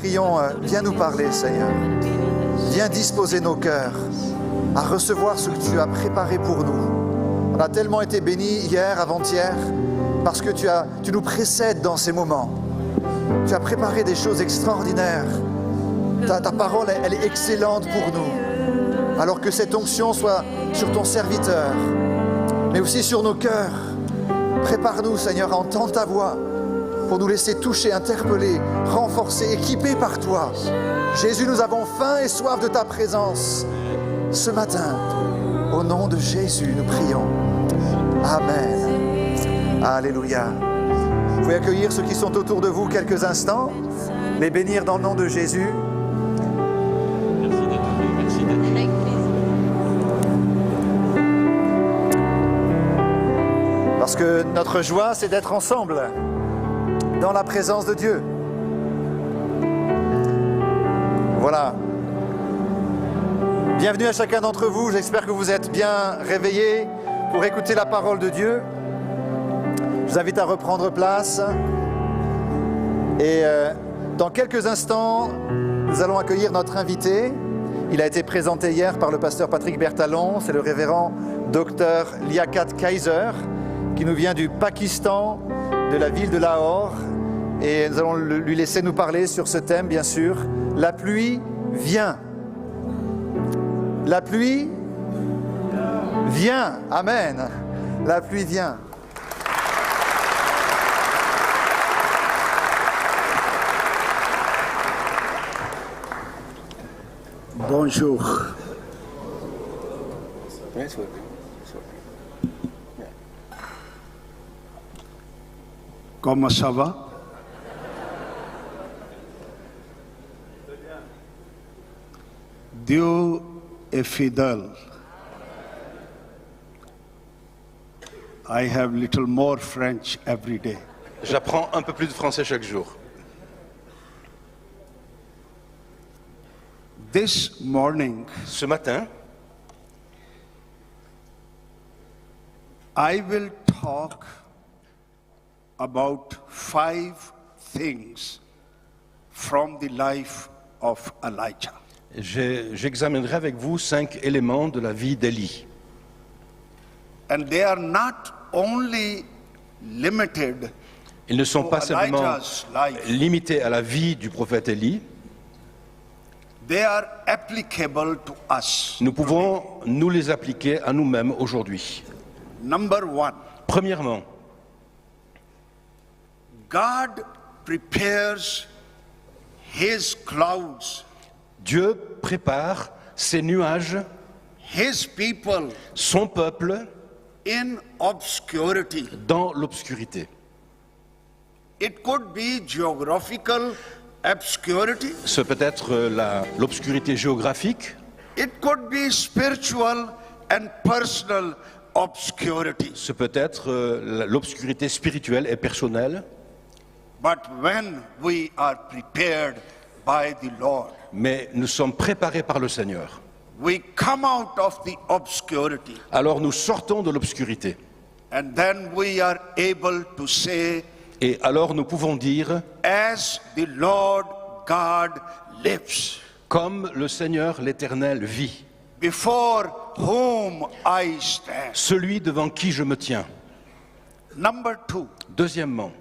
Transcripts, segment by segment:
prions, viens nous parler, Seigneur. Viens disposer nos cœurs à recevoir ce que tu as préparé pour nous. On a tellement été bénis hier, avant-hier, parce que tu nous précèdes dans ces moments. Tu as préparé des choses extraordinaires. Ta parole, elle est excellente pour nous. Alors que cette onction soit sur ton serviteur, mais aussi sur nos cœurs. Prépare-nous, Seigneur, à entendre ta voix pour nous laisser toucher, interpeller, renforcer, équipés par toi. Jésus, nous avons faim et soif de ta présence. Ce matin, au nom de Jésus, nous prions. Amen. Alléluia. Vous pouvez accueillir ceux qui sont autour de vous quelques instants, les bénir dans le nom de Jésus. Parce que notre joie, c'est d'être ensemble, dans la présence de Dieu. Voilà. Bienvenue à chacun d'entre vous. J'espère que vous êtes bien réveillés pour écouter la parole de Dieu. Je vous invite à reprendre place. Et dans quelques instants, nous allons accueillir notre invité. Il a été présenté hier par le pasteur Patrick Bertalon. C'est le révérend docteur Liaquat Kaiser, qui nous vient du Pakistan, de la ville de Lahore. Et nous allons lui laisser nous parler sur ce thème, bien sûr. La pluie vient. La pluie vient. Amen. La pluie vient. Bonjour. Comment ça va? Dieu est fidèle. I have little more French every day. J'apprends un peu plus de français chaque jour. This morning, Ce matin, I will talk about 5 things from the life of Elijah. j'examinerai avec vous 5 éléments de la vie d'Élie. And they are not only limited Ils ne sont to pas simplement Elijah's life, limités à la vie du prophète Élie. they are applicable to us. Nous pouvons nous les appliquer à nous-mêmes aujourd'hui. Number 1, Premièrement, God prepares His clouds, Dieu prépare ses nuages, His people son peuple, in obscurity. dans l'obscurité. It could be geographical obscurity. Ce peut être l'obscurité géographique, It could be spiritual and personal obscurity. ce peut être l'obscurité spirituelle et personnelle. But when we are prepared by the Lord, Mais nous sommes préparés par le Seigneur. we come out of the obscurity, Alors nous sortons de l'obscurité. and then we are able to say, Et alors nous pouvons dire, as the Lord God lives, comme le Seigneur l'Éternel vit, before whom I stand. celui devant qui je me tiens. Number 2, Deuxièmement,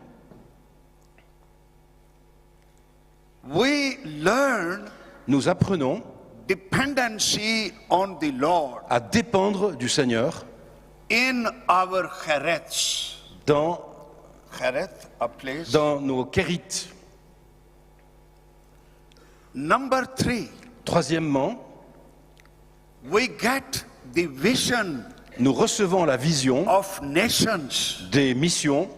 we learn nous apprenons dependency on the Lord à dépendre du Seigneur in our chereth. dans Chereth, a place. nos kérites. Number 3, Troisièmement, we get the vision nous recevons la vision of nations des missions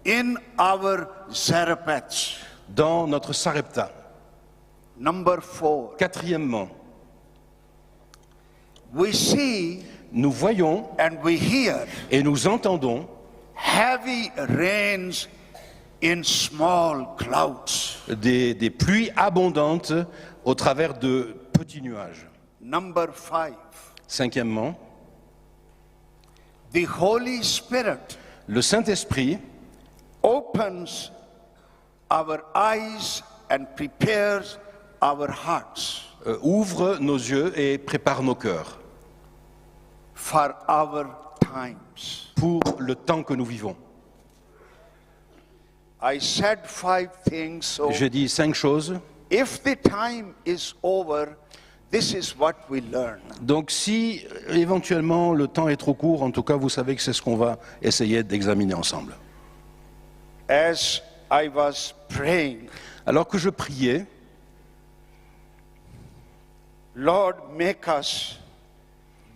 in our Zarephath. dans notre Sarepta. Number 4, Quatrièmement, we see nous voyons and we hear et nous entendons heavy rains in small clouds. des pluies abondantes au travers de petits nuages. Number 5, Cinquièmement, the Holy Spirit le Saint-Esprit opens our eyes and prepares our hearts ouvre nos yeux et prépare nos cœurs for our times. pour le temps que nous vivons. I said 5 things, so J'ai dit 5 choses. if the time is over, this is what we learn. Donc si éventuellement le temps est trop court, en tout cas vous savez que c'est ce qu'on va essayer d'examiner ensemble. As I was praying, Alors que je priais, Lord, make us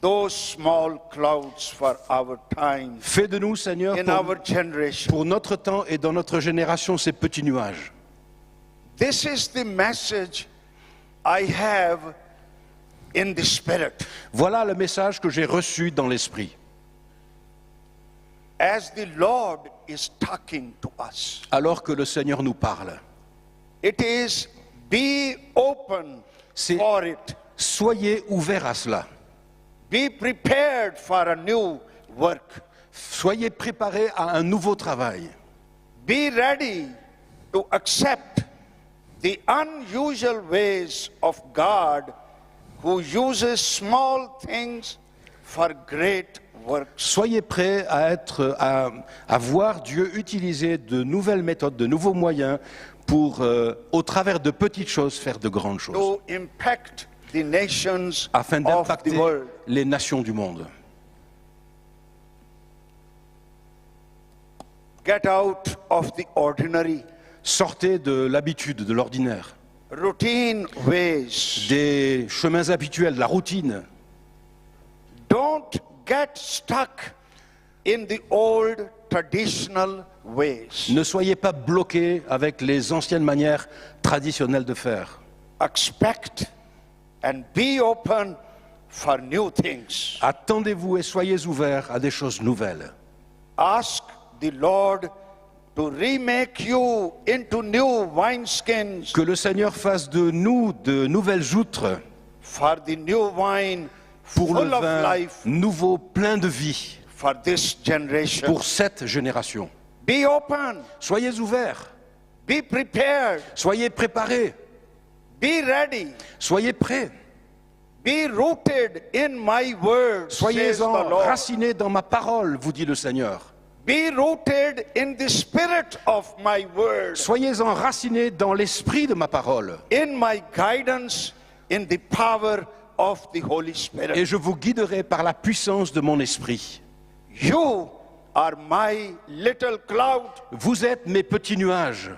those small clouds for our time fais de nous, Seigneur, in our generation. pour notre temps et dans notre génération, ces petits nuages. This is the message I have in the Spirit. Voilà le message que j'ai reçu dans l'Esprit. As the Lord is talking to us, Alors que le Seigneur nous parle, it is be open C'est- for it. soyez ouverts à cela. Be prepared for a new work. Soyez préparés à un nouveau travail. Be ready to accept the unusual ways of God who uses small things for great works. Soyez prêts à voir Dieu utiliser de nouvelles méthodes, de nouveaux moyens pour, au travers de petites choses, faire de grandes choses, To impact the nations afin of the d'impacter world. les nations du monde. Get out of the ordinary, Sortez de l'habitude, de l'ordinaire, routine ways. des chemins habituels, de la routine. Don't get stuck in the old traditional ways. Ne soyez pas bloqués avec les anciennes manières traditionnelles de faire. Expect and be open for new things. Attendez-vous et soyez ouverts à des choses nouvelles. Ask the Lord to remake you into new wineskins Que le Seigneur fasse de nous de nouvelles outres for the new wine pour le full of vin life nouveau, plein de vie, for this generation. pour cette génération. Be open, Soyez ouverts, be prepared, soyez préparés, be ready, soyez prêts, be rooted in my word, says soyez the Lord. enracinés dans ma parole, vous dit le Seigneur. Be rooted in the spirit of my word, Soyez enracinés dans l'esprit de ma parole. in my guidance, in the power of the Holy Spirit. Et je vous guiderai par la puissance de mon esprit. You are my little cloud. Vous êtes mes petits nuages.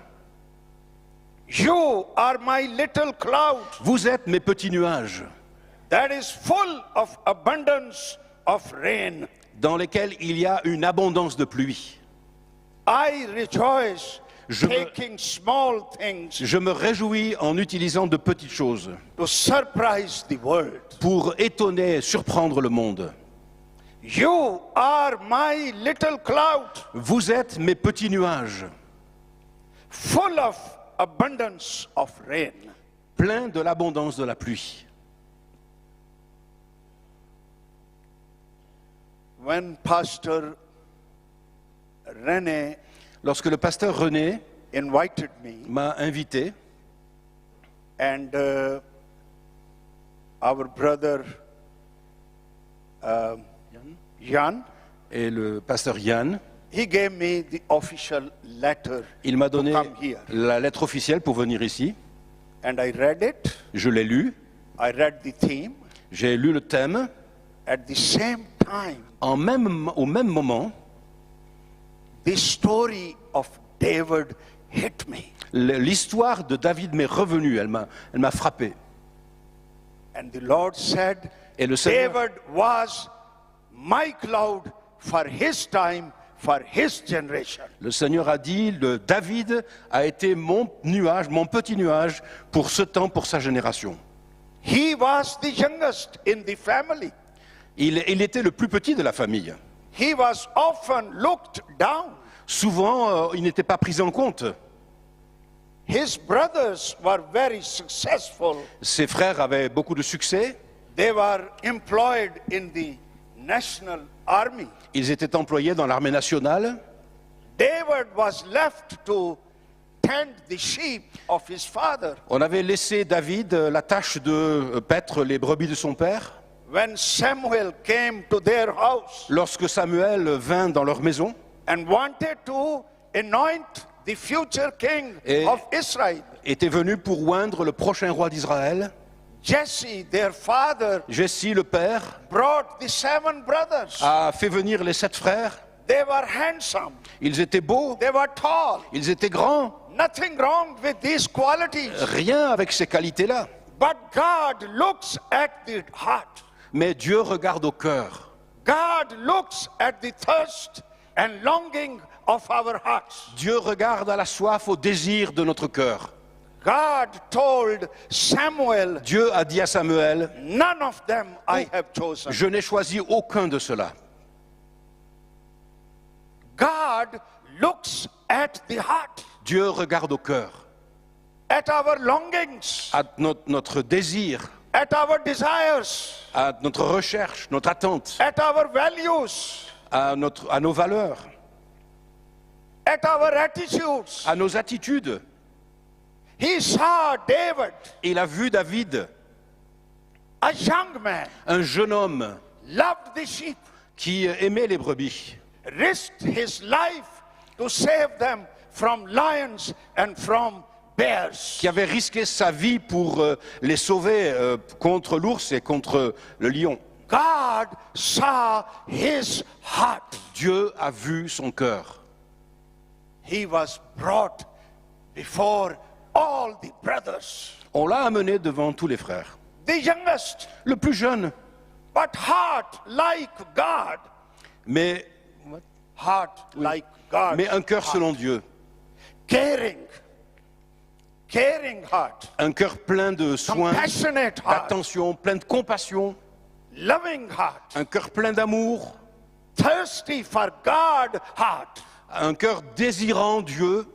You are my little cloud Vous êtes mes petits nuages that is full of abundance of rain. dans lesquels il y a une abondance de pluie. I rejoice Je me- taking small things Je me réjouis en utilisant de petites choses to surprise the world. pour étonner, surprendre le monde. You are my little cloud Vous êtes mes petits nuages, full of abundance of rain. pleins de l'abondance de la pluie. When Pastor René Lorsque le pasteur René invited me m'a invité, and our brother Jan, et le pasteur Yann, he gave me the official letter il m'a donné to come here. la lettre officielle pour venir ici. And I read it. Je l'ai lu, I read the theme. j'ai lu le thème. At the same time, Au même moment, the story of David hit me. l'histoire de David m'est revenue, elle m'a frappé. And the Lord said, Et le Seigneur, David was my cloud for his time, for his generation. le Seigneur a dit, David a été mon nuage, mon petit nuage, pour ce temps, pour sa génération. He was the youngest in the family. Il était le plus petit de la famille. He was often looked down. Souvent, il n'était pas pris en compte. His brothers were very successful. Ses frères avaient beaucoup de succès. They were employed in the national army. Ils étaient employés dans l'armée nationale. David was left to tend the sheep of his father. On avait laissé David la tâche de paître les brebis de son père. When Samuel came to their house Lorsque Samuel vint dans leur maison and wanted to anoint the future king Et- of Israel, était venu pour oindre le prochain roi d'Israël, Jesse, their father, Jesse, le père, brought the 7 brothers. a fait venir les 7 frères. They were handsome, Ils étaient beaux, they were tall. ils étaient grands. Nothing wrong with these qualities. Rien avec ces qualités-là. But God looks at the heart. Mais Dieu regarde au cœur. God looks at the thirst and longing of our hearts. Dieu regarde à la soif, au désir de notre cœur. God told Samuel, Dieu a dit à Samuel, none of them I have chosen. je n'ai choisi aucun de ceux-là. God looks at the heart, Dieu regarde au cœur, at our longings, à notre désir, at our desires, à notre recherche, notre attente, at our values, à nos valeurs, at our attitudes. à nos attitudes. He saw David, Il a vu David, a young man, un jeune homme loved the sheep, qui aimait les brebis, risked his life to save them from lions and from bears. qui avait risqué sa vie pour les sauver contre l'ours et contre le lion. God saw his heart. Dieu a vu son cœur. He was brought before all the brothers, On l'a amené devant tous les frères. the youngest, Le plus jeune, but heart like God. mais Heart like God. un cœur selon Dieu. Caring heart. Un cœur plein de soins, Compassionate heart. d'attention, plein de compassion. Loving heart. Un cœur plein d'amour. Thirsty for God heart. Un cœur désirant Dieu.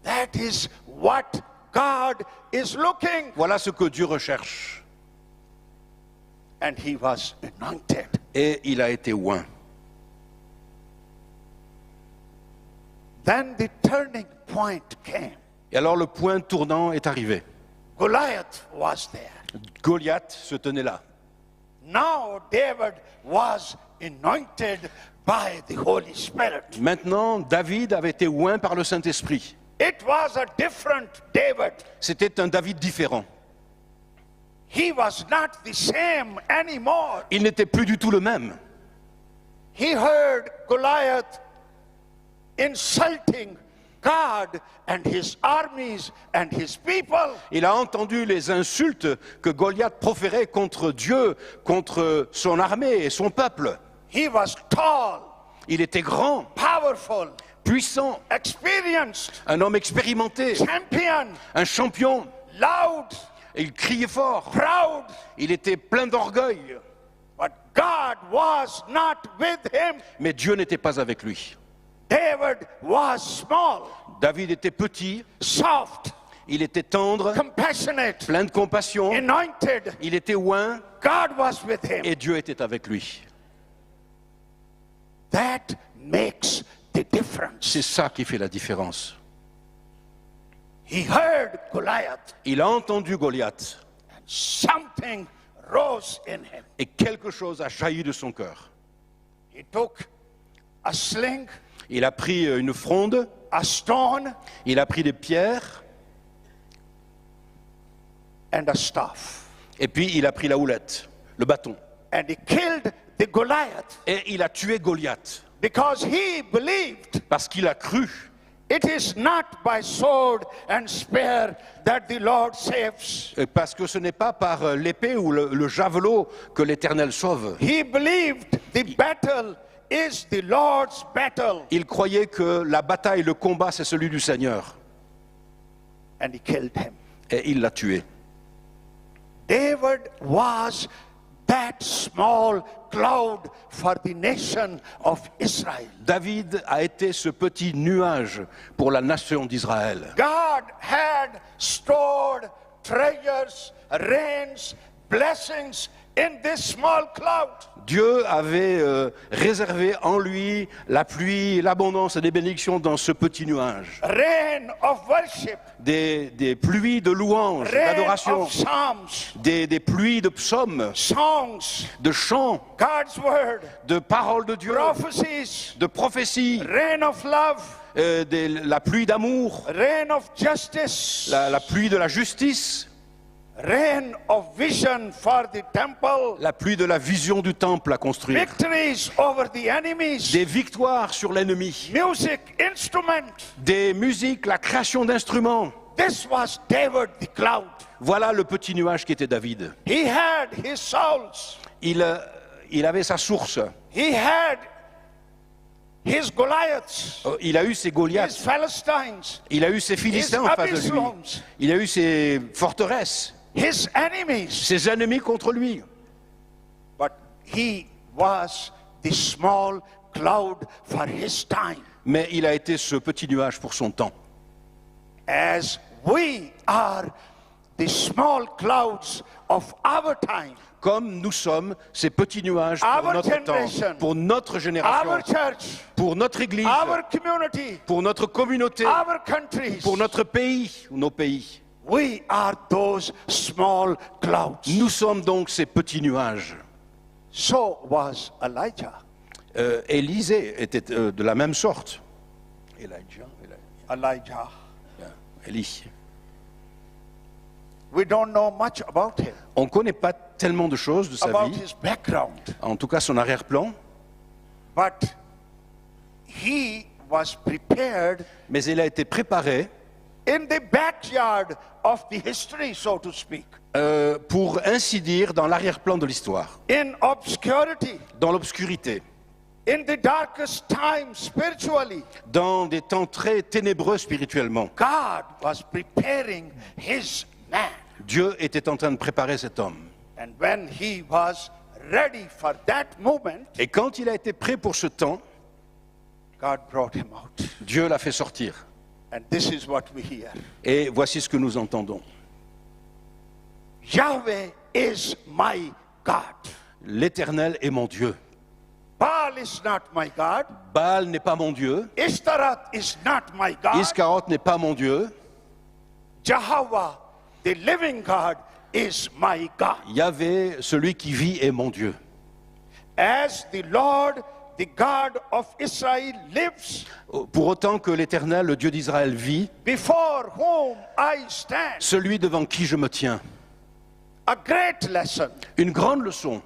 That is what God is looking. Voilà ce que Dieu recherche. And he was anointed. Et il a été oint. Then the turning point came. Et alors le point tournant est arrivé. Goliath was there. Goliath se tenait là. Now David was anointed by the Holy Spirit. Maintenant, David avait été oint par le Saint-Esprit. It was a different David. C'était un David différent. He was not the same anymore. Il n'était plus du tout le même. He heard Goliath insulting God and his armies and his people. Il a entendu les insultes que Goliath proférait contre Dieu, contre son armée et son peuple. He was tall, Il était grand, powerful, puissant, experienced, un homme expérimenté, champion, un champion. loud, Il criait fort, proud. il était plein d'orgueil. But God was not with him. Mais Dieu n'était pas avec lui. David was small, David était petit, soft, il était tendre, compassionate, plein de compassion, anointed. il était oint God was with him. et Dieu était avec lui. That makes the difference. C'est ça qui fait la différence. He heard Goliath, Il a entendu Goliath and something rose in him. et quelque chose a jailli de son cœur. He took a sling, Il a pris une fronde, a stone, il a pris des pierres and a staff. et puis il a pris la houlette, le bâton. And he killed the Goliath Et il a tué Goliath because he believed parce qu'il a cru. it is not by sword and spear that the Lord saves. Parce que ce n'est pas par l'épée ou le javelot que l'Éternel sauve. He believed the battle is the Lord's battle. Il croyait que la bataille, le combat, c'est celui du Seigneur. And he killed him. Et il l'a tué. David was that small cloud for the nation of Israel. David a été ce petit nuage pour la nation d'Israël. God had stored treasures, rains, blessings in this small cloud. Dieu avait réservé en lui la pluie, l'abondance et les bénédictions dans ce petit nuage. Rain of worship, Des pluies de louanges, rain d'adoration, of psalms, des pluies de psaumes, songs, de chants, God's word, de paroles de Dieu, prophecies, de prophéties, rain of love, la pluie d'amour, rain of justice, la pluie de la justice, rain of vision for the temple, la pluie de la vision du temple à construire, victories over the enemies, des victoires sur l'ennemi, music, instrument. des musiques, la création d'instruments. This was David the cloud. Voilà le petit nuage qui était David. He had his souls. Il avait sa source. He had his Goliaths, Il a eu ses his Goliaths. Philistines, Il a eu ses Philistins en face de lui. Abyssalms, Il a eu ses forteresses, his enemies. ses ennemis contre lui. But he was the small cloud for his time. Mais il a été ce petit nuage pour son temps. As we are the small clouds of our time, Comme nous sommes ces petits nuages pour Our notre generation. temps, pour notre génération, our church, pour notre Église, our community, pour notre communauté, our countries, pour notre pays ou nos pays. we are those small clouds. Nous sommes donc ces petits nuages. So was Elijah. Élisée était de la même sorte. Elijah. Élie. We don't know much about him, On ne connaît pas tellement de choses de sa about vie, his background, en tout cas son arrière-plan, but he was prepared mais il a été préparé in the backyard of the history, so to speak, pour ainsi dire dans l'arrière-plan de l'histoire, in obscurity, dans l'obscurité, in the darkest time spiritually. dans des temps très ténébreux spirituellement. God was preparing his man. Dieu était en train de préparer cet homme. And when he was ready for that moment, Et quand il a été prêt pour ce temps, God brought him out. Dieu l'a fait sortir. And this is what we hear. Et voici ce que nous entendons. Yahweh is my God. L'Éternel est mon Dieu. Baal is not my God. Baal n'est pas mon Dieu. Ishtaroth is not my God. Iscaroth n'est pas mon Dieu. Jehovah, the living God, is my God. Yahvé, celui qui vit, est mon Dieu. As the Lord, the God of Israel, lives, Pour autant que l'Éternel, le Dieu d'Israël, vit, before whom I stand. celui devant qui je me tiens. A great lesson, Une grande leçon,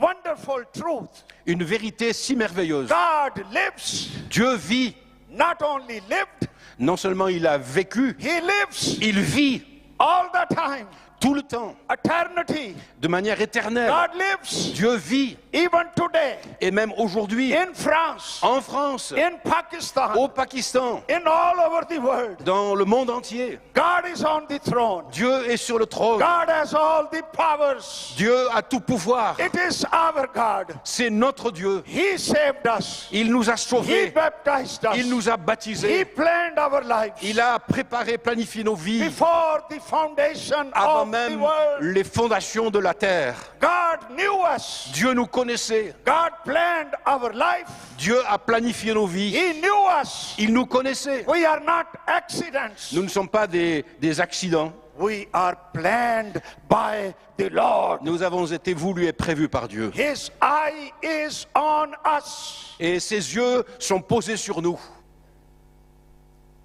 wonderful truth. une vérité si merveilleuse. God lives, Dieu vit. not only lived, Non seulement il a vécu, he lives il vit all the time. tout le temps, Eternity, de manière éternelle. God lives, Dieu vit, even today, et même aujourd'hui, in France, en France, in Pakistan, au Pakistan, in all over the world. dans le monde entier. God is on the throne. Dieu est sur le trône. God has all the powers. Dieu a tout pouvoir. It is our God. C'est notre Dieu. He saved us. Il nous a He sauvés. baptized us. Il nous a He baptisés. planned our lives Il a préparé, planifié nos vies before the foundation avant of the même world. les fondations de la terre. God knew us. Dieu nous connaissait. God planned our life. Dieu a planifié nos vies. He knew us. Il nous connaissait. We are not accidents. Nous ne sommes pas des accidents. We are planned by the Lord. Nous avons été voulus et prévus par Dieu. His eye is on us. Et ses yeux sont posés sur nous.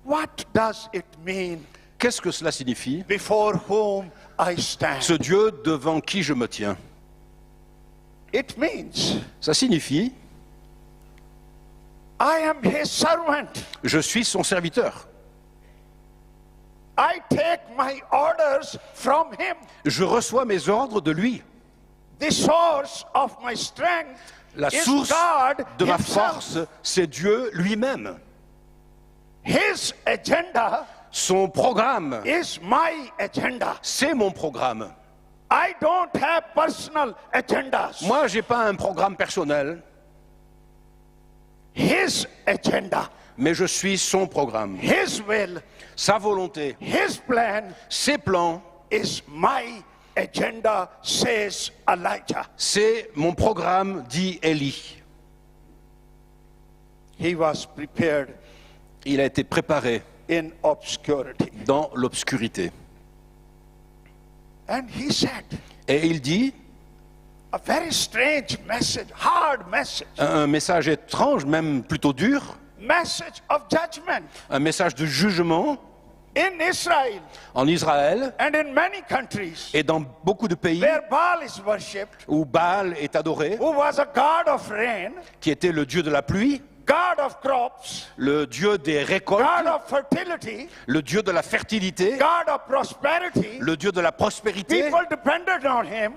What does it mean? Qu'est-ce que cela signifie? Before whom I stand. Ce Dieu devant qui je me tiens. It means Ça signifie, I am his servant. je suis son serviteur. I take my orders from him. Je reçois mes ordres de lui. The source of my strength La is source God de ma himself. force, c'est Dieu lui-même. His agenda Son programme, is my agenda. c'est mon programme. I don't have personal agendas. Moi, j'ai pas un programme personnel, His agenda, mais je suis son programme. his will, Sa volonté, his plan ses plans, is my agenda, says Elijah. C'est mon programme, dit Élie. He was prepared Il a été préparé in obscurity. dans l'obscurité. And he said, Et il dit a very strange message, hard message, un message étrange, même plutôt dur, message of judgment un message de jugement in Israel en Israël and in many countries et dans beaucoup de pays where Baal is worshipped, où Baal est adoré, who was a god of rain, qui était le dieu de la pluie, god of crops, le dieu des récoltes, god of fertility, le dieu de la fertilité, god of prosperity. le dieu de la prospérité. People depended on him,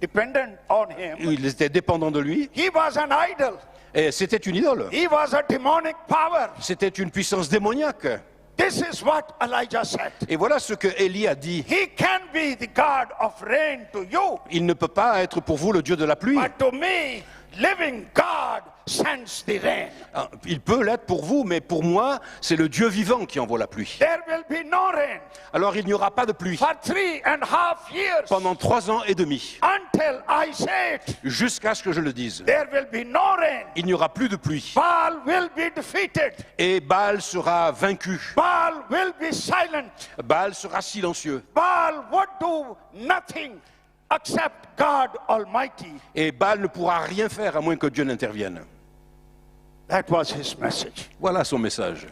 dependent on him. Ils étaient dépendants de lui He was an idol. et c'était une idole. He was a demonic power. C'était une puissance démoniaque. This is what Elijah said. Et voilà ce que Élie a dit. He can be the God of rain to you, Il ne peut pas être pour vous le dieu de la pluie. but to me, living God sends the rain. Il peut l'être pour vous, mais pour moi, c'est le Dieu vivant qui envoie la pluie. There will be no rain Alors il n'y aura pas de pluie for 3.5 years pendant 3 ans et demi, until I say it. jusqu'à ce que je le dise. There will be no rain. Il n'y aura plus de pluie. Baal will be defeated. Et Baal sera vaincu. Baal will be silent. Baal sera silencieux. Baal would do nothing except God Almighty. Et Baal ne pourra rien faire à moins que Dieu n'intervienne. That was his message. Voilà son message.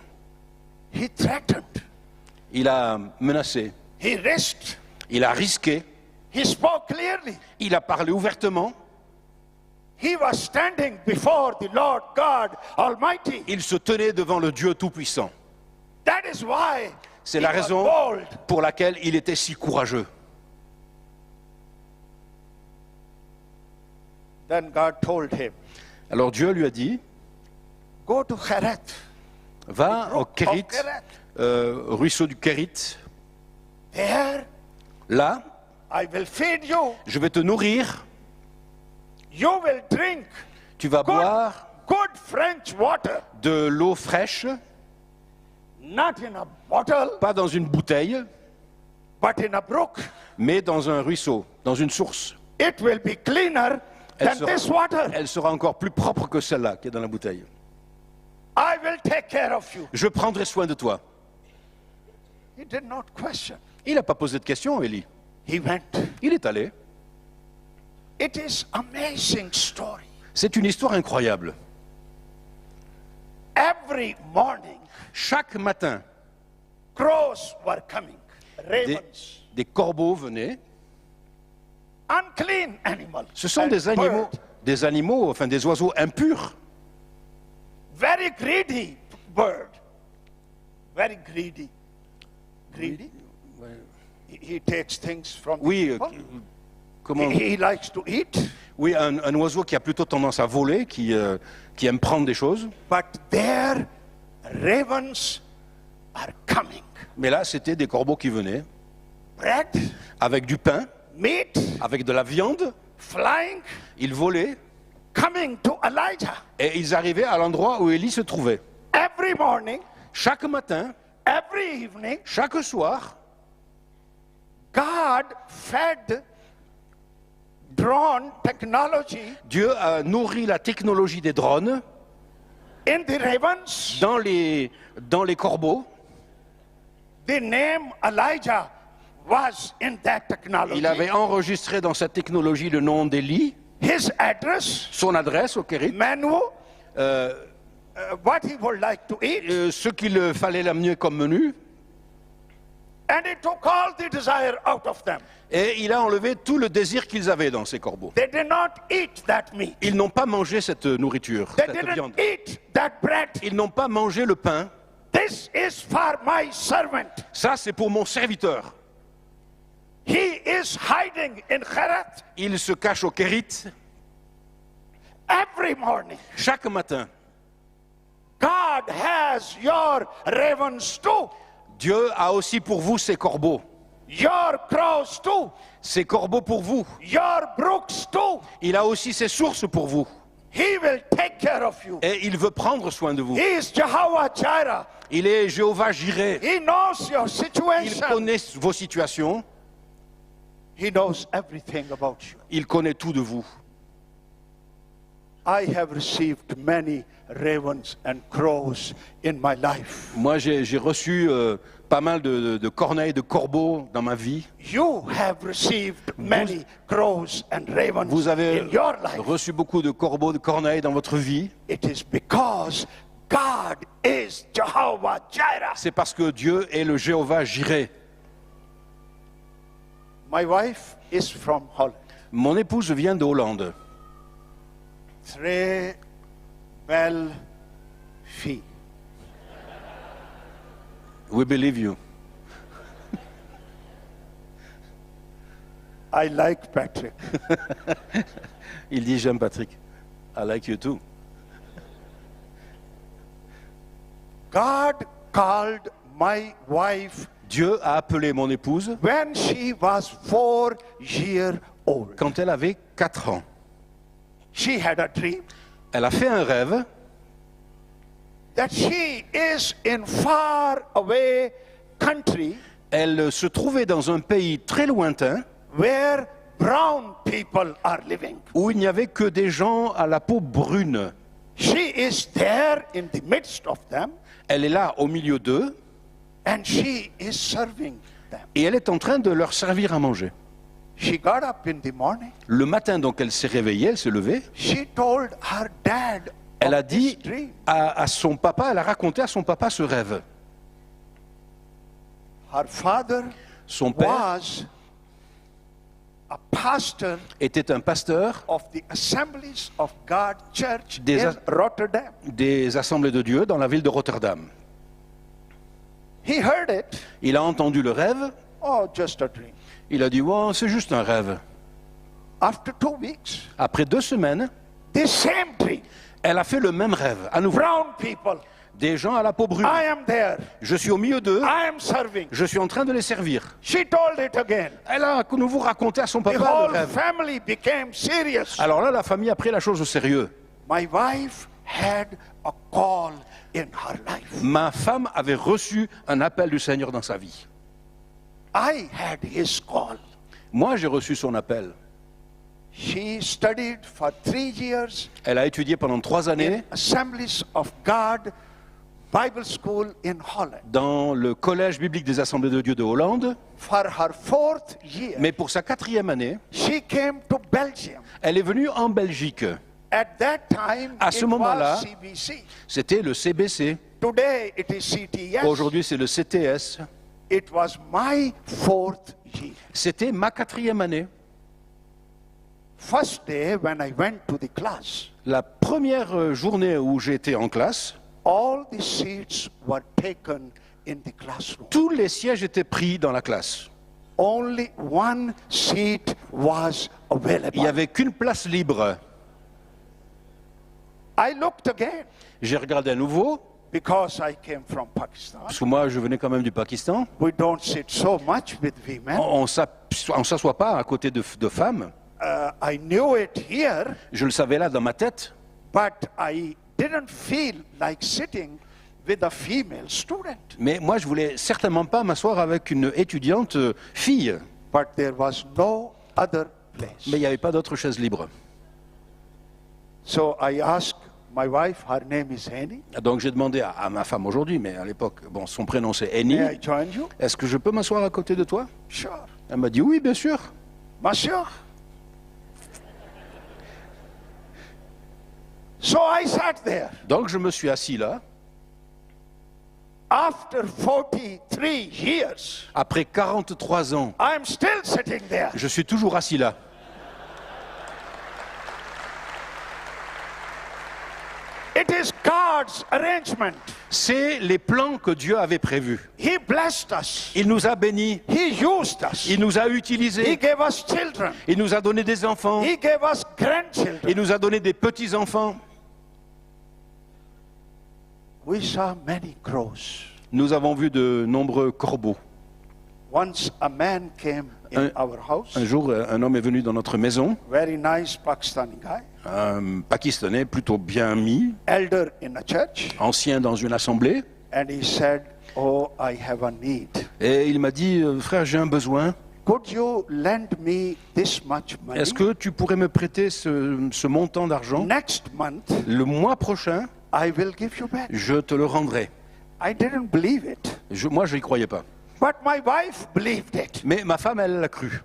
He threatened. Il a menacé. He risked. Il a risqué. He spoke clearly. Il a parlé ouvertement. He was standing before the Lord God Almighty. Il se tenait devant le Dieu Tout-Puissant. That is why C'est he la was raison bold. pour laquelle il était si courageux. Then God told him, Alors Dieu lui a dit, go to Hereth. va au Brook of Kérit, Kerith. ruisseau du Kérit. There Là, I will feed you. je vais te nourrir. You will drink Tu vas boire good French water. de l'eau fraîche, Not in a bottle, pas dans une bouteille, but in a brook. mais dans un ruisseau, dans une source. It will be cleaner than this water. Elle sera encore plus propre que celle-là qui est dans la bouteille. I will take care of you. Je prendrai soin de toi. He did not question. Il n'a pas posé de question, Élie. He went. Il est allé. It is amazing story. C'est une histoire incroyable. Every morning, Chaque matin, crows were coming, ravens, des corbeaux venaient. unclean animals. Ce sont and des animaux, enfin des oiseaux impurs. Very greedy bird. Very greedy. Greedy? He takes things from the Oui, people. comment He likes to eat, Oui, un oiseau qui a plutôt tendance à voler, qui aime prendre des choses. but their ravens are coming. Mais là, c'était des corbeaux qui venaient Bread, avec du pain, meat, avec de la viande. flying, Ils volaient coming to Elijah. et ils arrivaient à l'endroit où Élie se trouvait. Every morning, Chaque matin, every evening, chaque soir, God fed drone technology Dieu a nourri la technologie des drones in the ravens. dans les corbeaux. The name Elijah was in that technology. Il avait enregistré dans cette technologie le nom d'Élie, His address, son adresse au Kérit, menu, what he would like to eat, ce qu'il fallait l'amener comme menu, and he took all the desire out of them. et il a enlevé tout le désir qu'ils avaient dans ces corbeaux. They did not eat that meat. Ils n'ont pas mangé cette nourriture, They cette viande. didn't eat that bread. Ils n'ont pas mangé le pain. This is for my servant. Ça, c'est pour mon serviteur. He is hiding in Hereth Il se cache au Kérit every morning. chaque matin. God has your ravens too, Dieu a aussi pour vous ces corbeaux. your crows too, Ces corbeaux pour vous. your brooks too. Il a aussi ses sources pour vous. He will take care of you. Et il veut prendre soin de vous. He is Jehovah Jireh. Il est Jéhovah Jireh. He knows your Il situation. connaît vos situations. He knows everything about you. Il connaît tout de vous. I have received many ravens and crows in my life. Moi, j'ai reçu pas mal de corneilles, de corbeaux dans ma vie. You have received many crows and ravens Vous avez in your life. reçu beaucoup de corbeaux, de corneilles dans votre vie. It is because God is Jehovah Jireh. C'est parce que Dieu est le Jéhovah Jireh. My wife is from Holland. Mon épouse vient de Hollande. Très belle fille. We believe you. I like Patrick. Il dit j'aime Patrick. I like you too. God called my wife Dieu a appelé mon épouse when she was 4 years old. quand elle avait 4 ans. She had a dream Elle a fait un rêve that she is in far away country Elle se trouvait dans un pays très lointain where brown people are living. où il n'y avait que des gens à la peau brune. She is there in the midst of them Elle est là au milieu d'eux and she is serving them. et elle est en train de leur servir à manger. She got up in the morning. Le matin, donc, elle s'est réveillée, elle s'est levée. She told her dad Elle a of this dit dream. à son papa, elle a raconté à son papa ce rêve. Her father Son père was a pastor était un pasteur of the Assemblies of God Church Des in as- Rotterdam. des Assemblées de Dieu dans la ville de Rotterdam. He heard it. Il a entendu le rêve, Oh, just a dream. il a dit oh, c'est juste un rêve. After 2 weeks, Après 2 semaines, the same dream. elle a fait le même rêve, à nouveau. Brown people. Des gens à la peau brune. I am there. Je suis au milieu d'eux, I am serving. je suis en train de les servir. She told it again. Elle a à nouveau raconté à son The papa le whole rêve. family became serious. Alors là, la famille a pris la chose au sérieux. My wife had a call in her life. Ma femme avait reçu un appel du Seigneur dans sa vie. I had his call. Moi, j'ai reçu son appel. She studied for 3 years Elle a étudié pendant 3 in années Assemblies of God Bible School in Holland. dans le Collège biblique des Assemblées de Dieu de Hollande. For her 4th year, Mais pour sa 4e année, she came to Belgium. elle est venue en Belgique. At that time, À ce it moment-là, was CBC. C'était le CBC. Today, it is CTS. Aujourd'hui, c'est le CTS. It was my 4th year. C'était ma 4e année. First day when I went to the class, La première journée où j'étais en classe, all the seats were taken in the classroom. tous les sièges étaient pris dans la classe. Only one seat was Il n'y available. avait qu'une place libre. I looked again J'ai regardé à nouveau, because I came from Pakistan. parce que moi, je venais quand même du Pakistan. We don't sit so much with women. On ne s'assoit pas à côté de femmes. I knew it here, Je le savais là dans ma tête. but I didn't feel like sitting with a female student. Mais moi, je voulais certainement pas m'asseoir avec une étudiante fille. But there was no other place. Mais il n'y avait pas d'autre chaise libre. So I asked my wife, her name is Annie. Donc j'ai demandé à ma femme aujourd'hui, mais à l'époque, bon, son prénom c'est Annie. May I join you? Est-ce que je peux m'asseoir à côté de toi? Sure. Elle m'a dit oui, bien sûr. Monsieur? So I sat there. Donc je me suis assis là. After 43 years, Après 43 ans, I'm still sitting there. je suis toujours assis là. It is God's arrangement. C'est les plans que Dieu avait prévus. He blessed us. Il nous a bénis, He used us. il nous a He utilisés, gave us children. il nous a donné des enfants, He gave us grandchildren. il nous a donné des petits-enfants. We saw many crows. Nous avons vu de nombreux corbeaux. Once a man came in our house, Un jour, un homme est venu dans notre maison, very nice Pakistani guy, un Pakistanais plutôt bien mis, elder in a church, ancien dans une assemblée, and he said, "Oh, I have a need. et il m'a dit, frère, j'ai un besoin. could you lend me this much money? Est-ce que tu pourrais me prêter ce montant d'argent? Next month, Le mois prochain, I will give you back. je te le rendrai. I didn't believe it. Moi, je n'y croyais pas. But my wife believed it. Mais ma femme, elle l'a cru.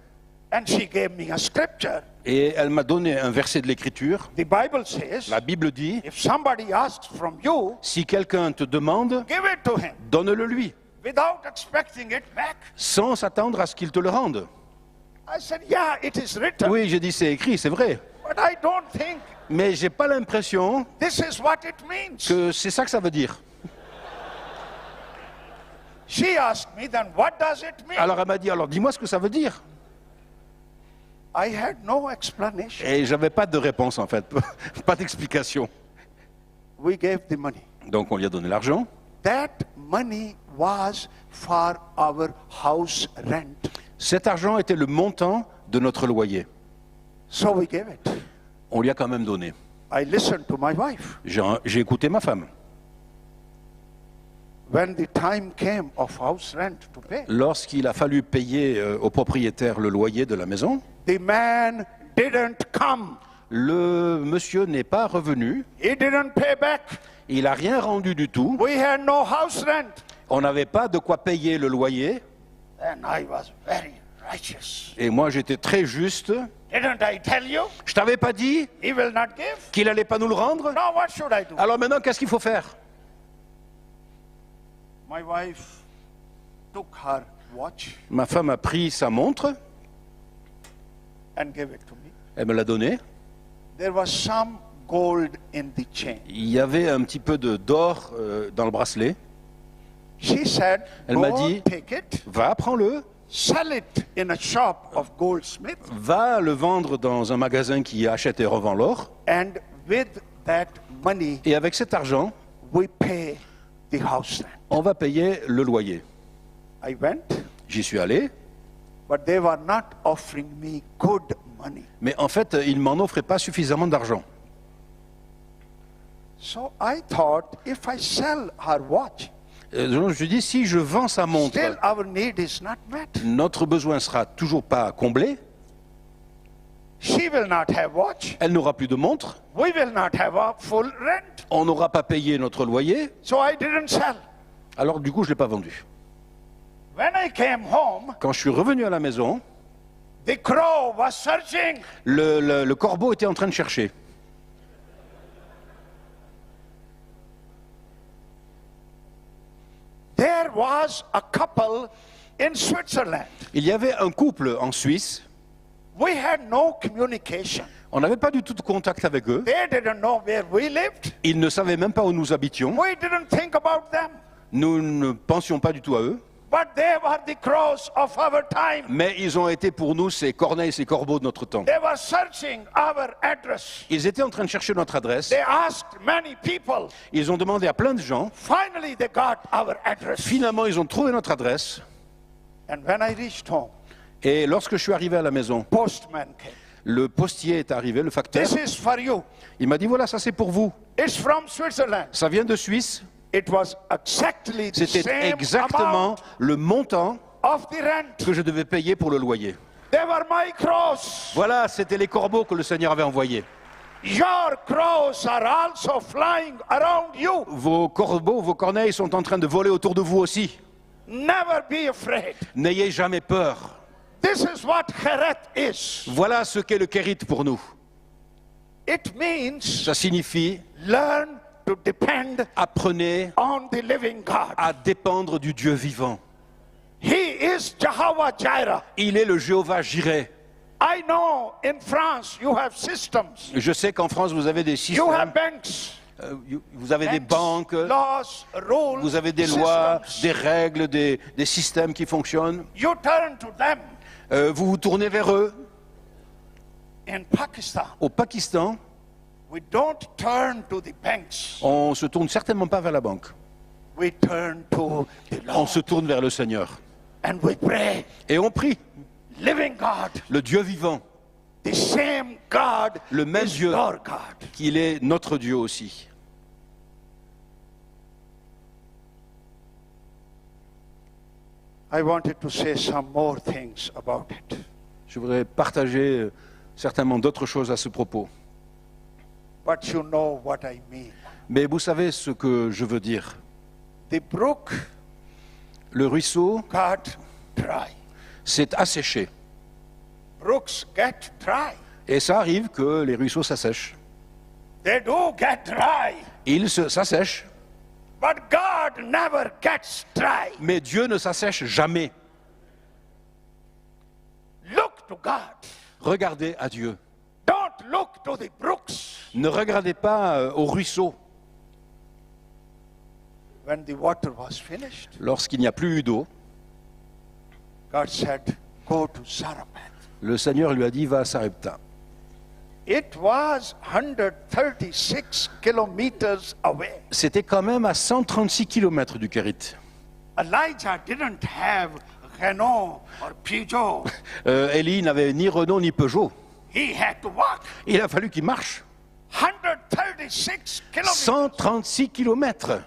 And she gave me a scripture. Et elle m'a donné un verset de l'Écriture. The Bible says, La Bible dit, if somebody asks from you, si quelqu'un te demande, give it to him donne-le lui, without expecting it back. sans s'attendre à ce qu'il te le rende. I said, yeah, it is written. Oui, j'ai dit, c'est écrit, c'est vrai. But I don't think Mais j'ai pas l'impression this is what it means. que c'est ça que ça veut dire. She asked me, then what does it mean? Alors elle m'a dit, alors dis-moi ce que ça veut dire. I had no explanation. Et j'avais pas de réponse en fait, pas d'explication. We gave the money. Donc on lui a donné l'argent. That money was for our house rent. Cet argent était le montant de notre loyer. So we gave it. On lui a quand même donné. I listened to my wife. J'ai écouté ma femme. When the time came of house rent to pay, Lorsqu'il a fallu payer au propriétaire le loyer de la maison, the man didn't come. le monsieur n'est pas revenu. He didn't pay back. Il n'a rien rendu du tout. We had no house rent. On n'avait pas de quoi payer le loyer. And I was very righteous. Et moi, j'étais très juste. Didn't I tell you? Je t'avais pas dit He will not give. qu'il allait pas nous le rendre? Now what should I do? Alors maintenant, qu'est-ce qu'il faut faire? My wife took her watch Ma femme a pris sa montre. and gave it to me. Elle me l'a donnée. There was some gold in the chain. Il y avait un petit peu d'or dans le bracelet. She said, Elle m'a go dit- take it, Va, prends-le. sell it in a shop of goldsmith, Va le vendre dans un magasin qui achète et revend l'or. and with that money, Et avec cet argent, we pay the house rent. on va payer le loyer. I went, J'y suis allé. but they were not offering me good money. Mais en fait, ils m'en offraient pas suffisamment d'argent. So I thought, if I sell her watch, Donc je me suis dit, si je vends sa montre, still our need is not met. notre besoin sera toujours pas comblé. She will not have watch. Elle n'aura plus de montre. We will not have a full rent. On n'aura pas payé notre loyer. So I didn't sell. Alors du coup, je l'ai pas vendu. When I came home, Quand je suis revenu à la maison, the crow was searching. le corbeau était en train de chercher. There was a couple in Switzerland. Il y avait un couple en Suisse. We had no communication. On n'avait pas du tout de contact avec eux. They didn't know where we lived. Ils ne savaient même pas où nous habitions. We didn't think about them. Nous ne pensions pas du tout à eux. But they were the crows of our time. Mais ils ont été pour nous ces corneilles, ces corbeaux de notre temps. They were searching our address. Ils étaient en train de chercher notre adresse. They asked many people. Ils ont demandé à plein de gens. Finally, they got our address. Finalement, ils ont trouvé notre adresse. And when I reached home, Et lorsque je suis arrivé à la maison, postman came. le postier est arrivé, le facteur. This is for you. Il m'a dit, voilà, ça c'est pour vous. It's from Switzerland. Ça vient de Suisse. It was exactly the C'était same exactement amount le montant of the rent. que je devais payer pour le loyer. They were my crows. Voilà, c'était les corbeaux que le Seigneur avait envoyés. Your crows are also flying around you. Vos corbeaux, vos corneilles sont en train de voler autour de vous aussi. Never be afraid. N'ayez jamais peur. This is what Cheret is. Voilà ce qu'est le kérith pour nous. It means Ça signifie learn to depend apprenez on the living God. à dépendre du Dieu vivant. He is Jehovah Jireh. Il est le Jéhovah Jireh. I know in France you have systems. Je sais qu'en France, vous avez des You have systèmes, banks. vous avez des banques, Laws, rules, vous avez des lois, systems. des règles, des systèmes qui fonctionnent. You turn to them. Vous vous tournez vers eux. In Pakistan, Au Pakistan, we don't turn to the banks. on se tourne certainement pas vers la banque. We turn to the On Lord se tourne vers le Seigneur. and we pray. Et on prie. Living God, Le Dieu vivant, the same God le même is Dieu, your God. qu'il est notre Dieu aussi. I wanted to say some more things about it. Je voudrais partager certainement d'autres choses à ce propos. But you know what I mean. Mais vous savez ce que je veux dire. The brook Le ruisseau got dry. s'est asséché. Brooks get dry. Et ça arrive que les ruisseaux s'assèchent. They do get dry. Ils s'assèchent. But God never gets dry. Mais Dieu ne s'assèche jamais. Look to God. Regardez à Dieu. Don't look to the brooks. Ne regardez pas au ruisseau. When the water was finished, Lorsqu'il n'y a plus eu d'eau, God said, go to Zarephath. le Seigneur lui a dit, va à Sarepta. It was 136 kilometers away. C'était quand même à 136 km du Kérit. Elijah didn't have Renault or Peugeot. Élie n'avait ni Renault ni Peugeot. He had to walk Il a fallu qu'il marche. 136 kilometers. 136 km.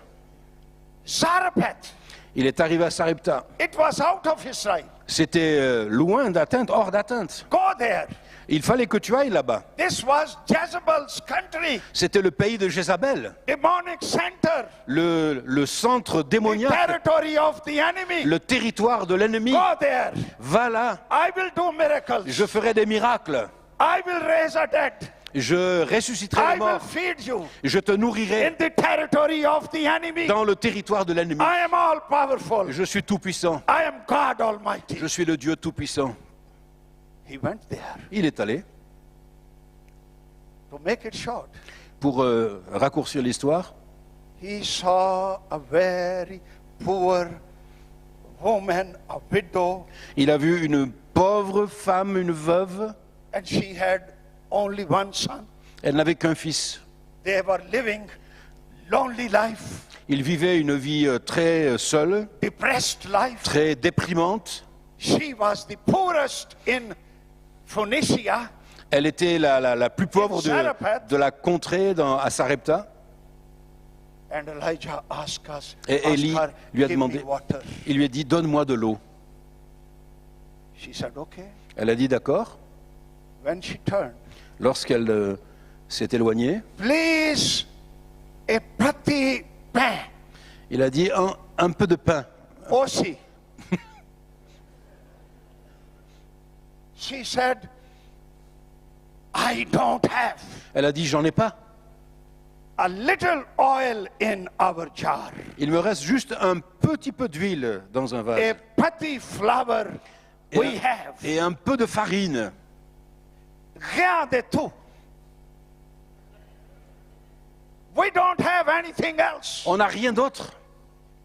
Zarephath. Il est arrivé à Sarepta. It was out of his sight. C'était loin d'atteinte, hors d'atteinte. Go there. Il fallait que tu ailles là-bas. This was Jezebel's country, C'était le pays de Jézabel, demonic center, le centre the démoniaque, territory of the enemy. le territoire de l'ennemi. Go there. Va là, I will do miracles. je ferai des miracles. I will raise a dead. Je ressusciterai I les will morts. feed you Je te nourrirai in the territory of the enemy. dans le territoire de l'ennemi. I am all powerful. Je suis tout-puissant. I am God Almighty. Je suis le Dieu tout-puissant. He went there. Il est allé. To make it short, Pour raccourcir l'histoire, he saw a very poor woman, a widow, il a vu une pauvre femme, une veuve. and she had only one son. Elle n'avait qu'un fils. They were living lonely life, Il vivait une vie très seule, depressed life. très déprimante. She was the poorest in Phoenicia, Elle était la plus pauvre Zarephath. de la contrée à Sarepta. and Elijah asked us, Et Élie asked her, lui a "Give me demandé, water." il lui a dit, donne-moi de l'eau. She said, okay. Elle a dit d'accord. When she turned, Lorsqu'elle s'est éloignée, please, a petit pain. il a dit un peu de pain. Aussi. She said, I don't have Elle a dit, j'en ai pas. a little oil in our jar, Il me reste juste un petit peu d'huile dans un a vase. petit flour we have. Et un peu de farine. Rien de tout. We don't have anything else. On n'a rien d'autre.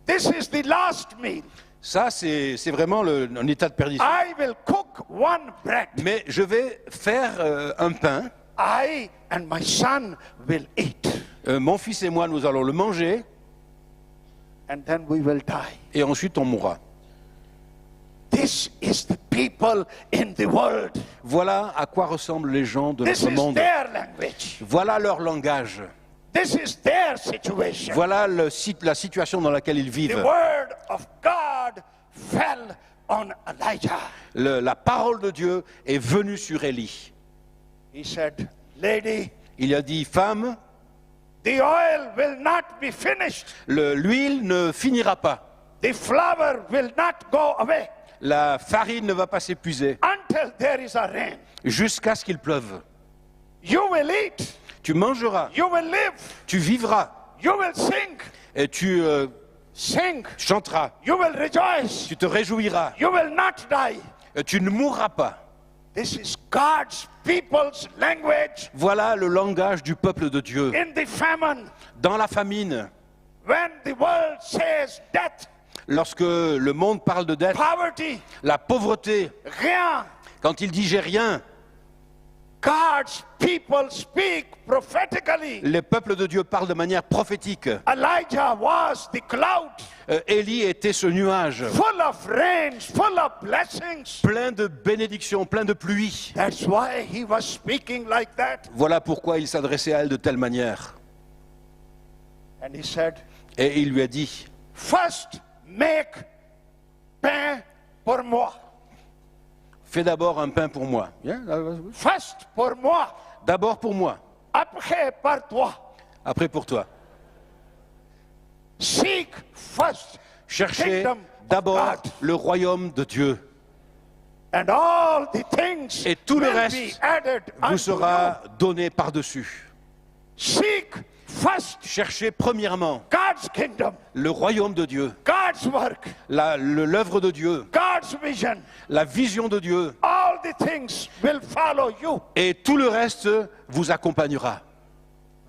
This is the last meal. Ça, c'est vraiment un état de perdition. I will cook one bread. Mais je vais faire un pain. I and my son will eat. Mon fils et moi, nous allons le manger. And then we will die. Et ensuite, on mourra. This is the people in the world. Voilà à quoi ressemblent les gens de This notre is monde. their language. Voilà leur langage. This is their situation. Voilà la situation dans laquelle ils The vivent. word of God fell on Elijah. La parole de Dieu est venue sur Élie. He said, lady, Il a dit, femme, the oil will not be finished. l'huile ne finira pas. The flour will not go away La farine ne va pas s'épuiser until there is a rain. jusqu'à ce qu'il pleuve. You will eat. Tu mangeras, You will live. tu vivras, You will sing. et tu Sing. chanteras, You will rejoice. tu te réjouiras, You will not die. et tu ne mourras pas. This is God's people's language Voilà le langage du peuple de Dieu. in the famine. Dans la famine, When the world says death, lorsque le monde parle de dette, poverty, la pauvreté, rien, quand il dit j'ai rien, God's people speak prophetically. les peuples de Dieu parlent de manière prophétique. Elijah was the cloud, Élie était ce nuage, full of rains, full of blessings. plein de bénédictions, plein de pluie. That's why he was speaking like that. Voilà pourquoi il s'adressait à elle de telle manière. And he said, Et il lui a dit, first make pain pour moi. Fais d'abord un pain pour moi. Bien, First pour moi. d'abord pour moi, Après par toi. après pour toi. Seek first Cherchez kingdom of d'abord God. le royaume de Dieu. And all the things Et tout le will reste be added vous unto sera donné par-dessus. you. Seek first Cherchez premièrement God's kingdom, le royaume de Dieu, God's work, l'œuvre de Dieu, God's vision. la vision de Dieu, All the things will follow you. et tout le reste vous accompagnera.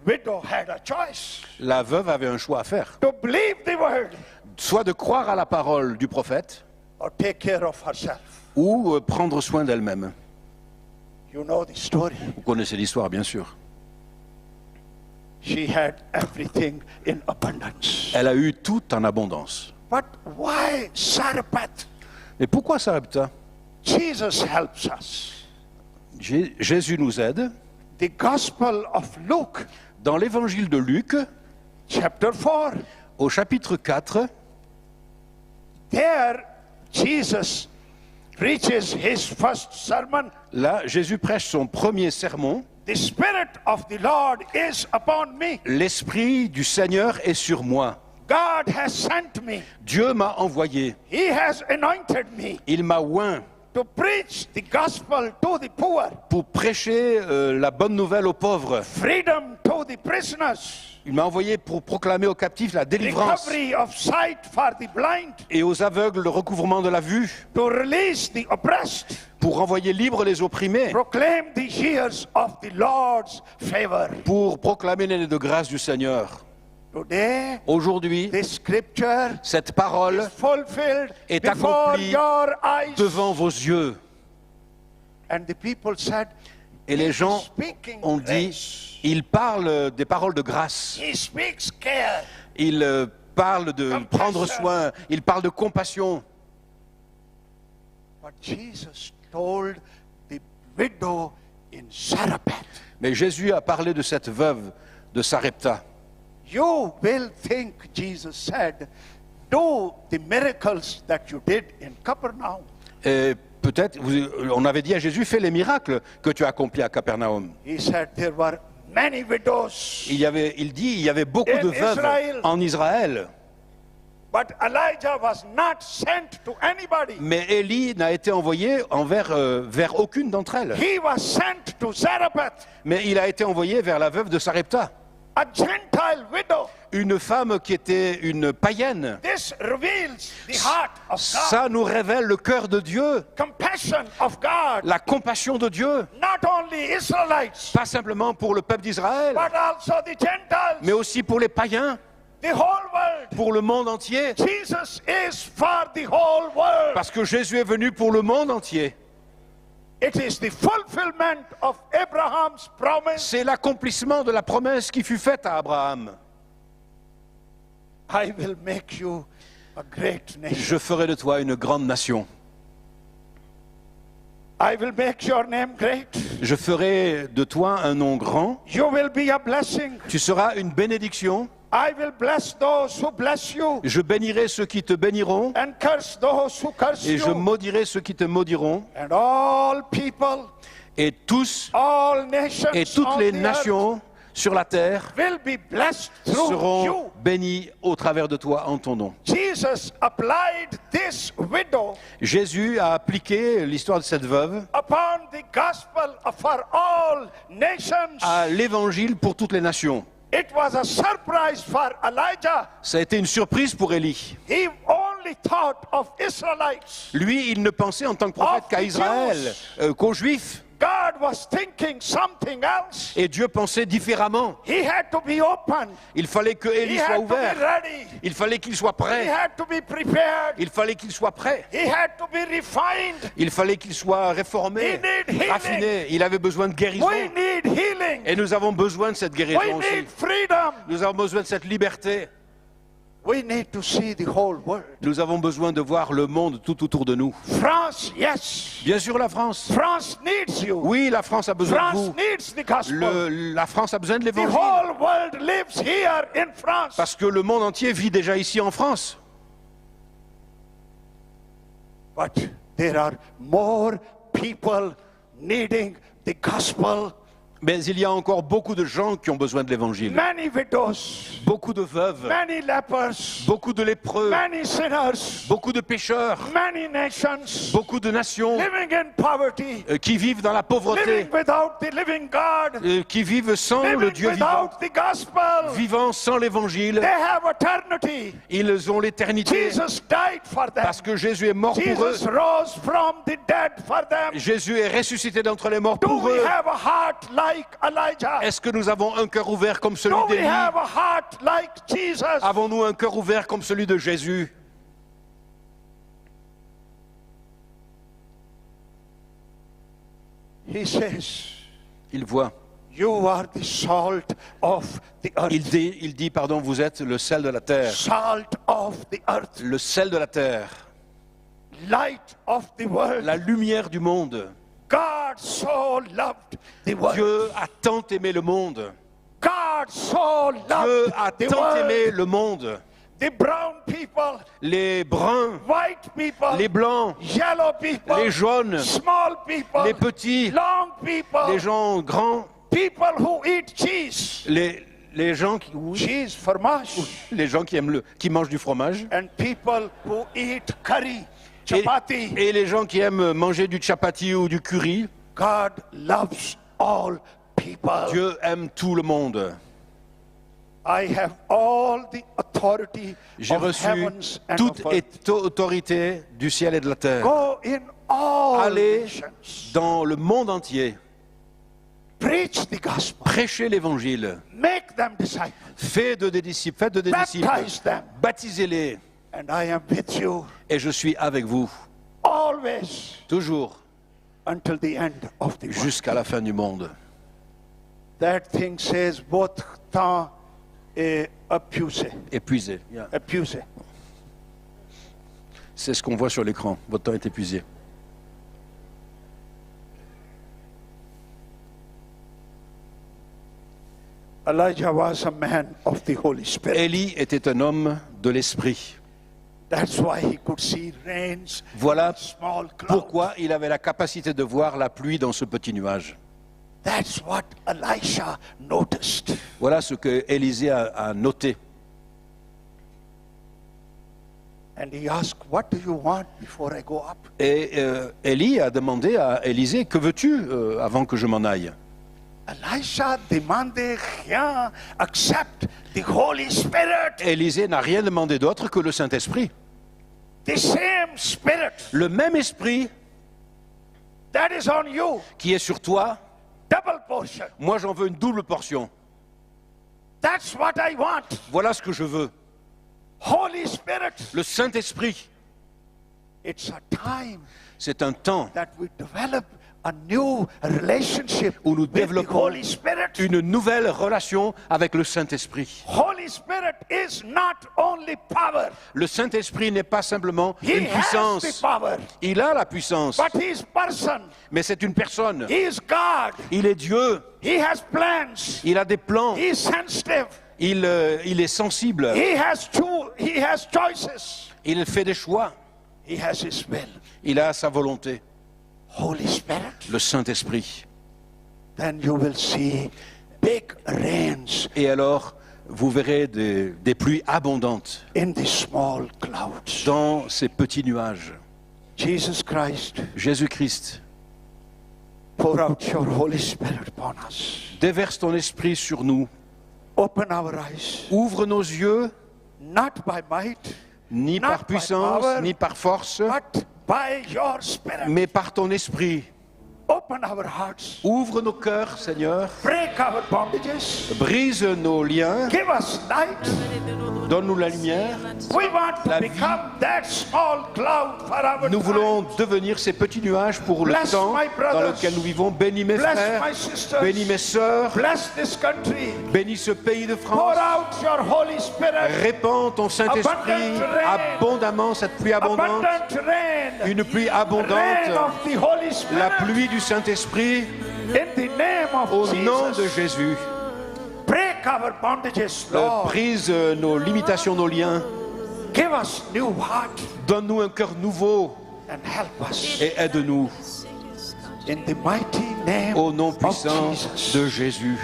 Widow had a choice La veuve avait un choix à faire, to believe the word soit de croire à la parole du prophète, or take care of herself. ou prendre soin d'elle-même. You know the story. Vous connaissez l'histoire, bien sûr. She had everything in abundance. Elle a eu tout en abondance. But why Sarepta? Mais pourquoi Sarepta? Jesus helps us. Jésus nous aide. The Gospel of Luke, Dans l'évangile de Luc, chapter 4, au chapitre 4, there Jesus preaches his first sermon. là, Jésus prêche son premier sermon. The Spirit of the Lord is upon me. L'Esprit du Seigneur est sur moi. God has sent me. Dieu m'a envoyé. He has anointed me Il m'a oint to preach the gospel to the poor, pour prêcher la bonne nouvelle aux pauvres. freedom to the prisoners, Il m'a envoyé pour proclamer aux captifs la délivrance recovery of sight for the blind, et aux aveugles le recouvrement de la vue, to release the oppressed, pour renvoyer libres les opprimés, proclaim the years of the Lord's favor. pour proclamer l'année de grâce du Seigneur. Today, Aujourd'hui, this scripture cette parole is fulfilled est before accomplie your eyes. devant vos yeux. And the people said, Et les "He's gens speaking ont dit, grace. il parle des paroles de grâce, He speaks care." il parle de prendre soin, il parle de compassion. But Jesus told the widow in Sarepta, Mais Jésus a parlé de cette veuve de Sarepta. you will think, Jesus said, do the miracles that you did in Capernaum. Et peut-être, on avait dit à Jésus, fais les miracles que tu as accomplis à Capernaum. He said there were many widows, Il dit, il y avait beaucoup de veuves Israel. en Israël. but Elijah was not sent to anybody. Mais Élie n'a été envoyé vers aucune d'entre elles. He was sent to Zarephath, Mais il a été envoyé vers la veuve de Sarepta, a Gentile widow. une femme qui était une païenne. This reveals the heart of God, Ça nous révèle le cœur de Dieu, compassion of God, la compassion de Dieu, not only Israelites, pas simplement pour le peuple d'Israël, but also the Gentiles, mais aussi pour les païens, the whole world. pour le monde entier. Jesus is for the whole world. Parce que Jésus est venu pour le monde entier. It is the fulfillment of Abraham's promise. C'est l'accomplissement de la promesse qui fut faite à Abraham. I will make you a great nation. Je ferai de toi une grande nation. I will make your name great. Je ferai de toi un nom grand. You will be a blessing. Tu seras une bénédiction. I will bless those who bless you Je bénirai ceux qui te béniront and curse those who curse et je you. maudirai ceux qui te maudiront. And all people, Et tous all nations et toutes on les the earth nations sur la terre will be blessed through seront you. bénis au travers de toi en ton nom. Jesus applied this widow Jésus a appliqué l'histoire de cette veuve upon the gospel for all nations. à l'évangile pour toutes les nations. It was a surprise for Elijah. Ça a été une surprise pour Élie. He only thought of Israelites. Lui, il ne pensait en tant que prophète qu'à Israël, qu'aux Juifs. God was thinking something else. Et Dieu pensait différemment. He had to be open. Il fallait que He Élie soit had to be ouvert. ready. Il fallait qu'il soit He prêt. had to be prepared. Il fallait qu'il soit prêt. He had to be refined. Il fallait qu'il soit réformé, He need healing. raffiné. Il avait besoin de guérison. We need healing. Et nous avons besoin de cette We guérison aussi. need freedom. Nous avons besoin de cette liberté. We need to see the whole world. Nous avons besoin de voir le monde tout autour de nous. France, yes. Bien sûr, la France. France needs you. Oui, la France a besoin de France vous. needs the gospel. La France a besoin de The l'évangile. whole world lives here in France. Parce que le monde entier vit déjà ici en France. But there are more people needing the gospel. Mais il y a encore beaucoup de gens qui ont besoin de l'évangile. Many widows, Beaucoup de veuves, many lepers, beaucoup de lépreux, many sinners, beaucoup de pécheurs, many nations beaucoup de nations living in poverty, qui vivent dans la pauvreté, living without the living God, qui vivent sans le living Dieu vivant, without the gospel. vivant sans l'évangile. They have eternity. Ils ont l'éternité Jesus died for them. parce que Jésus est mort pour eux. Jesus rose from the dead for them. Jésus est ressuscité d'entre les morts Do pour we eux. have a heart like Elijah? Est-ce que nous avons un cœur ouvert comme celui Do we d'Élie? have a heart like Jesus? Avons-nous un cœur ouvert comme celui de Jésus? He says, Il voit. you are the salt of the earth. Il dit, pardon, vous êtes le sel de la terre. Salt of the earth. Le sel de la terre. Light of the world. La lumière du monde. God so loved the world. Dieu a tant aimé le monde. God so Dieu loved a the tant aimé world. le monde. The brown people, Les bruns, white people, les blancs, yellow people, les jaunes, small people, les petits, long people, les gens grands, people who eat cheese, les gens qui, oui, cheese, fromage, les gens qui aiment qui mangent du fromage, and people who eat curry, chapati. et les gens qui aiment manger du chapati ou du curry. God loves all people. Dieu aime tout le monde. I have all the authority J'ai of reçu heavens and toute of earth. autorité du ciel et de la terre. Go in all Allez nations. dans le monde entier, Preach the gospel. prêchez l'évangile, Make them disciples. faites des disciples, Baptize them. baptisez-les, And I am with you et je suis avec vous, always toujours, until the end of the world. jusqu'à la fin du monde. That thing says both temps et épuisé. Épuisé. Épuisé. C'est ce qu'on voit sur l'écran. Votre temps est épuisé. Elijah was a man of the Holy Spirit. Élie était un homme de l'esprit. That's why he could see rains Voilà in small clouds. pourquoi il avait la capacité de voir la pluie dans ce petit nuage. That's what Elisha noticed. Voilà ce que Élisée a noté. And he asked, what do you want before I go up? Et Élie a demandé à Élisée, que veux-tu avant que je m'en aille? Elisha demanded rien except the Holy Spirit. Élisée n'a rien demandé d'autre que le Saint-Esprit. The same Spirit Le même esprit that is on you. qui est sur toi, Double portion. moi j'en veux une double portion. That's what I want. Voilà ce que je veux. Holy Spirit. Le Saint-Esprit, It's a time c'est un temps that we develop a new relationship où nous with the développons Holy Spirit. une nouvelle relation avec le Saint-Esprit. Holy Spirit is not only power. Le Saint-Esprit n'est pas simplement He une has the puissance. power. Il a la puissance, But he is person. mais c'est une personne. He is God. Il est Dieu. He has plans. Il a des plans. He is sensitive. Il est sensible. He has choices. Il fait des choix. He has his will. Il a sa volonté. Holy Spirit. Le Saint-Esprit. Then you will see big rains Et alors, vous verrez des pluies abondantes in the small clouds. dans ces petits nuages. Jesus Christ, Jésus-Christ, pour out your Holy Spirit upon us. déverse ton esprit sur nous. Open our eyes, Ouvre nos yeux, not by might, ni Not par by puissance, power, ni par force, but by your Spirit. mais par ton esprit. Open our hearts, Ouvre nos cœurs, Seigneur. break our bondages, Brise nos liens. give us light. Donne-nous la lumière. We want to La vie. become that small cloud for our Nous voulons time. devenir ces petits nuages pour le Bless temps my brothers. dans lequel nous vivons. Bénis mes Bless frères, my sisters. bénis mes sœurs, Bless this country. bénis ce pays de Pour France. out your Holy Spirit. Répands ton Saint-Esprit Abundant rain. abondamment, cette pluie abondante, Abundant rain. une pluie Rain abondante, of the Holy Spirit. la pluie du Saint-Esprit, In the name of au Jesus. nom de Jésus. Break our bondages, Lord. Brise nos limitations, nos liens. Give us new heart. Donne-nous un cœur nouveau. and help us. et aide-nous In the mighty name au nom of puissant Jesus. de Jésus.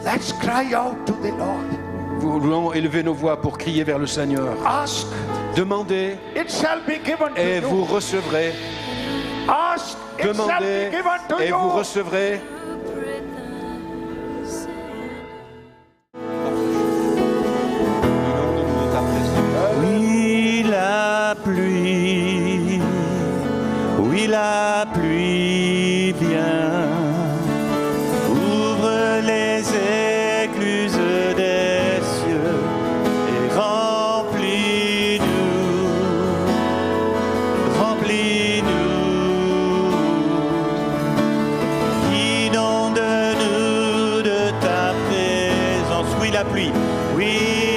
Let's cry out to the Lord. Nous voulons élever nos voix pour crier vers le Seigneur. Ask, Demandez it shall be given to et vous you. recevrez. Ask, it shall Demandez be given to et vous you. recevrez. Oui, la pluie vient. Ouvre les écluses des cieux et remplis-nous, inonde-nous de ta présence. Oui, la pluie, oui.